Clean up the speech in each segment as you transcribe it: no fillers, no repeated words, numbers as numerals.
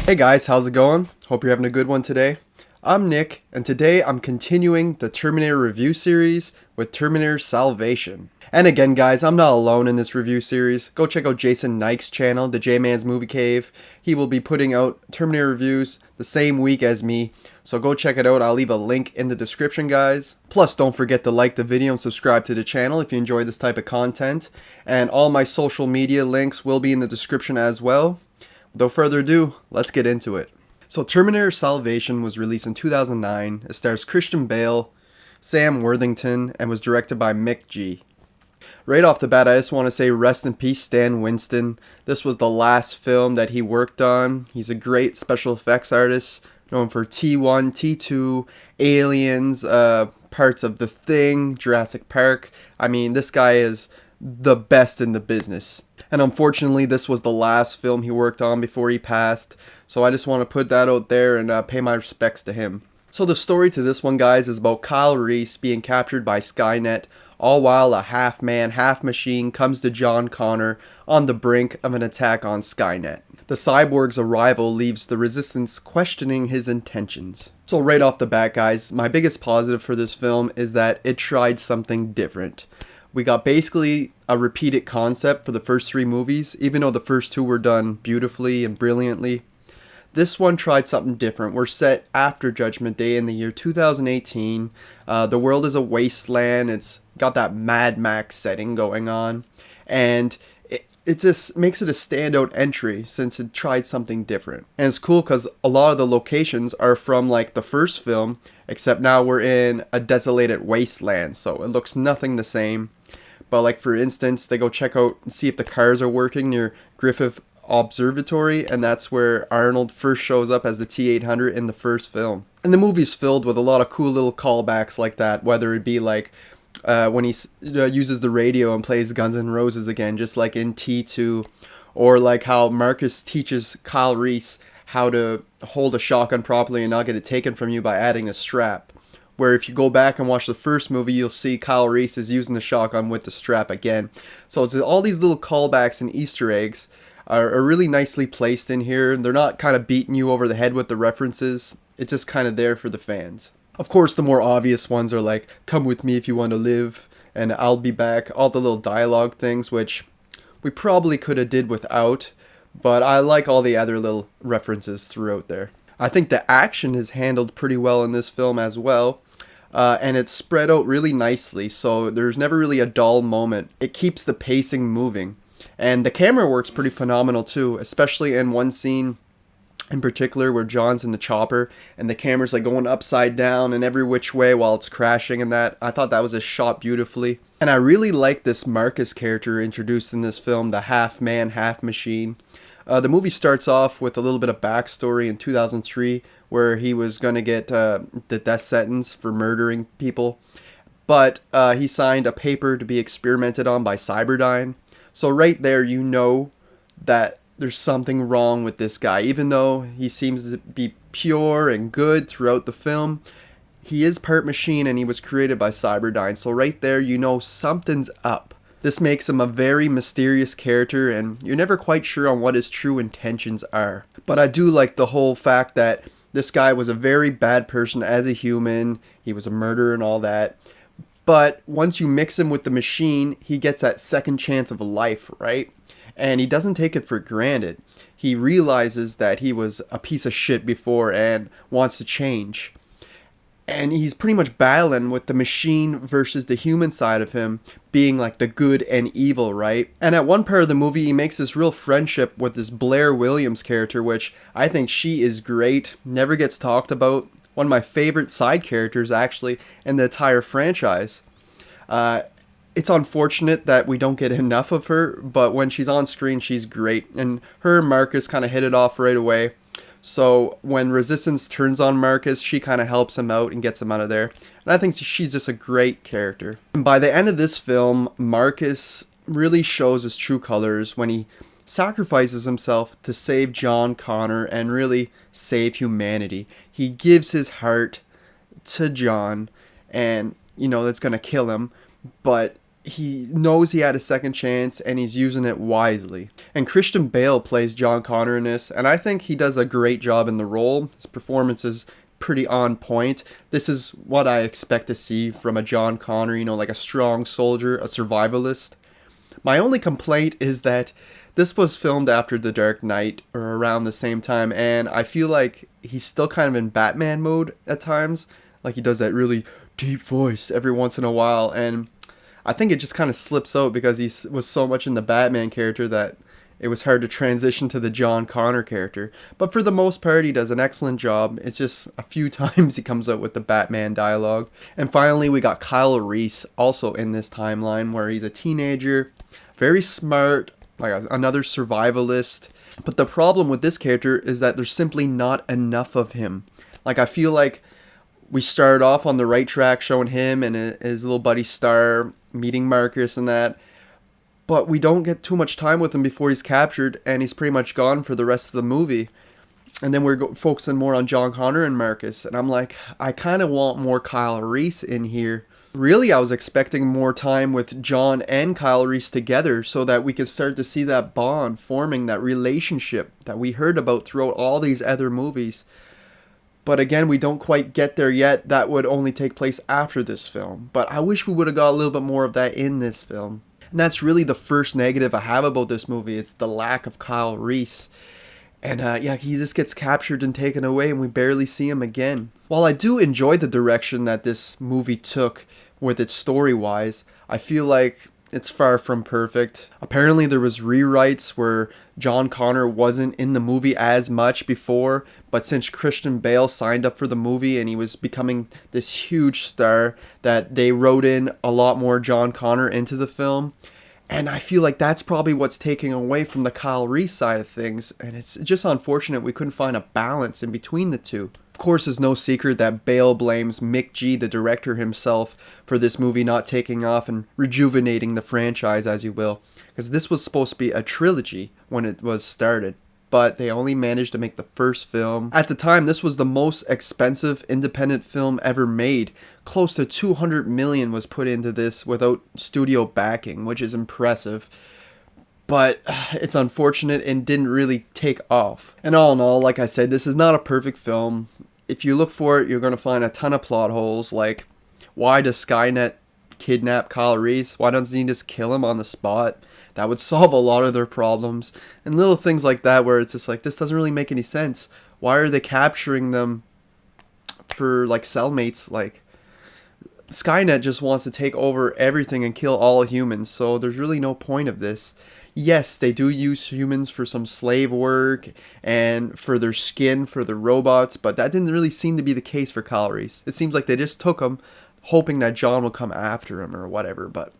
Hey guys, how's it going? Hope you're having a good one today. I'm Nick, and today I'm continuing the Terminator review series with Terminator Salvation. And again guys, I'm not alone in this review series. Go check out Jason Nike's channel, the J-Man's Movie Cave. He will be putting out Terminator reviews the same week as me, so go check it out. I'll leave a link in the description, guys. Plus, don't forget to like the video and subscribe to the channel if you enjoy this type of content. And all my social media links will be in the description as well. Without further ado, let's get into it. So Terminator Salvation was released in 2009. It stars Christian Bale, Sam Worthington, and was directed by Mick G. Right off the bat, I just want to say rest in peace Stan Winston. This was the last film that he worked on. He's a great special effects artist, known for T1, T2, Aliens, parts of The Thing, Jurassic Park. I mean, this guy is the best in the business. And unfortunately, this was the last film he worked on before he passed. So I just want to put that out there and pay my respects to him. So the story to this one, guys, is about Kyle Reese being captured by Skynet, all while a half-man, half-machine comes to John Connor on the brink of an attack on Skynet. The cyborg's arrival leaves the Resistance questioning his intentions. So right off the bat, guys, my biggest positive for this film is that it tried something different. We got basically a repeated concept for the first three movies, even though the first two were done beautifully and brilliantly. This one tried something different. We're set after Judgment Day in the year 2018. The world is a wasteland. It's got that Mad Max setting going on. And it just makes it a standout entry since it tried something different. And it's cool because a lot of the locations are from like the first film, except now we're in a desolated wasteland. So it looks nothing the same. But like for instance, they go check out and see if the cars are working near Griffith Observatory, and that's where Arnold first shows up as the T-800 in the first film. And the movie's filled with a lot of cool little callbacks like that, whether it be like when he uses the radio and plays Guns N' Roses again, just like in T2, or like how Marcus teaches Kyle Reese how to hold a shotgun properly and not get it taken from you by adding a strap. Where if you go back and watch the first movie, you'll see Kyle Reese is using the shotgun with the strap again. So it's all these little callbacks and Easter eggs are really nicely placed in here. They're not kind of beating you over the head with the references. It's just kind of there for the fans. Of course, the more obvious ones are like, "Come with me if you want to live," and "I'll be back," all the little dialogue things, which we probably could have did without, but I like all the other little references throughout there. I think the action is handled pretty well in this film as well. And it's spread out really nicely, so there's never really a dull moment. It keeps the pacing moving. And the camera work's pretty phenomenal too, especially in one scene in particular where John's in the chopper and the camera's like going upside down and every which way while it's crashing and that. I thought that was just shot beautifully. And I really like this Marcus character introduced in this film, the half-man, half-machine. The movie starts off with a little bit of backstory in 2003 where he was going to get the death sentence for murdering people. But he signed a paper to be experimented on by Cyberdyne. So right there you know that there's something wrong with this guy. Even though he seems to be pure and good throughout the film, he is part machine and he was created by Cyberdyne. So right there you know something's up. This makes him a very mysterious character and you're never quite sure on what his true intentions are. But I do like the whole fact that this guy was a very bad person as a human. He was a murderer and all that. But once you mix him with the machine, he gets that second chance of life, right? And he doesn't take it for granted. He realizes that he was a piece of shit before and wants to change. And he's pretty much battling with the machine versus the human side of him being like the good and evil, right? And at one part of the movie, he makes this real friendship with this Blair Williams character, which I think she is great, never gets talked about. One of my favorite side characters, actually, in the entire franchise. It's unfortunate that we don't get enough of her, but when she's on screen, she's great. And her and Marcus kind of hit it off right away. So when Resistance turns on Marcus, she kind of helps him out and gets him out of there. And I think she's just a great character. And by the end of this film, Marcus really shows his true colors when he sacrifices himself to save John Connor and really save humanity. He gives his heart to John and, you know, that's going to kill him. But he knows he had a second chance and he's using it wisely. And Christian Bale plays John Connor in this, and I think he does a great job in the role. His performance is pretty on point. This is what I expect to see from a John Connor, like a strong soldier, a survivalist. My only complaint is that this was filmed after The Dark Knight, or around the same time, and I feel like he's still kind of in Batman mode at times. Like he does that really deep voice every once in a while, and I think it just kind of slips out because he was so much in the Batman character that it was hard to transition to the John Connor character. But for the most part, he does an excellent job. It's just a few times he comes out with the Batman dialogue. And finally, we got Kyle Reese also in this timeline, where he's a teenager, very smart, like another survivalist. But the problem with this character is that there's simply not enough of him. Like, I feel like we started off on the right track showing him and his little buddy Star meeting Marcus and that, but we don't get too much time with him before he's captured, and he's pretty much gone for the rest of the movie. And then we're focusing more on John Connor and Marcus, and I'm like, I kind of want more Kyle Reese in here. Really, I was expecting more time with John and Kyle Reese together so that we could start to see that bond forming, that relationship that we heard about throughout all these other movies. But again, we don't quite get there yet. That would only take place after this film. But I wish we would have got a little bit more of that in this film. And that's really the first negative I have about this movie. It's the lack of Kyle Reese. And he just gets captured and taken away, and we barely see him again. While I do enjoy the direction that this movie took with its story-wise, I feel like it's far from perfect. Apparently there was rewrites where John Connor wasn't in the movie as much before, but since Christian Bale signed up for the movie and he was becoming this huge star, that they wrote in a lot more John Connor into the film. And I feel like that's probably what's taking away from the Kyle Reese side of things, and it's just unfortunate we couldn't find a balance in between the two. Of course, it's no secret that Bale blames Mick G, the director himself, for this movie not taking off and rejuvenating the franchise, as you will, because this was supposed to be a trilogy when it was started, but they only managed to make the first film. At the time, this was the most expensive independent film ever made. Close to $200 million was put into this without studio backing, which is impressive. But it's unfortunate and didn't really take off. And all in all, like I said, this is not a perfect film. If you look for it, you're going to find a ton of plot holes, like why does Skynet kidnap Kyle Reese? Why doesn't he just kill him on the spot? That would solve a lot of their problems. And little things like that where it's just like, this doesn't really make any sense. Why are they capturing them for like cellmates? Like, Skynet just wants to take over everything and kill all humans, so there's really no point of this. Yes, they do use humans for some slave work and for their skin, for the robots, but that didn't really seem to be the case for Kyle Reese. It seems like they just took him, hoping that John will come after him or whatever, but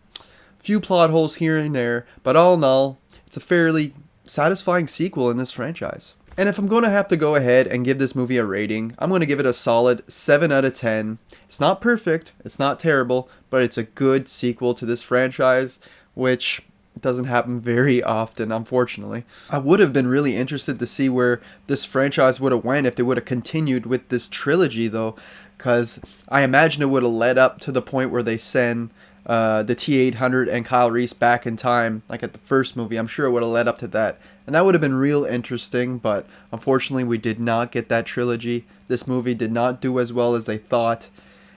few plot holes here and there, but all in all, it's a fairly satisfying sequel in this franchise. And if I'm going to have to go ahead and give this movie a rating, I'm going to give it a solid 7 out of 10. It's not perfect, it's not terrible, but it's a good sequel to this franchise, which doesn't happen very often, unfortunately. I would have been really interested to see where this franchise would have went if they would have continued with this trilogy, though, because I imagine it would have led up to the point where they send the T-800 and Kyle Reese back in time, like at the first movie. I'm sure it would have led up to that. And that would have been real interesting, but unfortunately we did not get that trilogy. This movie did not do as well as they thought,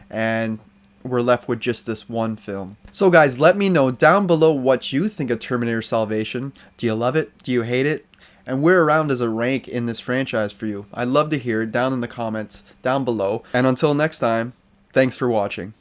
and we're left with just this one film. So guys, let me know down below what you think of Terminator Salvation. Do you love it? Do you hate it? And where around does it rank in this franchise for you? I'd love to hear it down in the comments down below. And until next time, thanks for watching.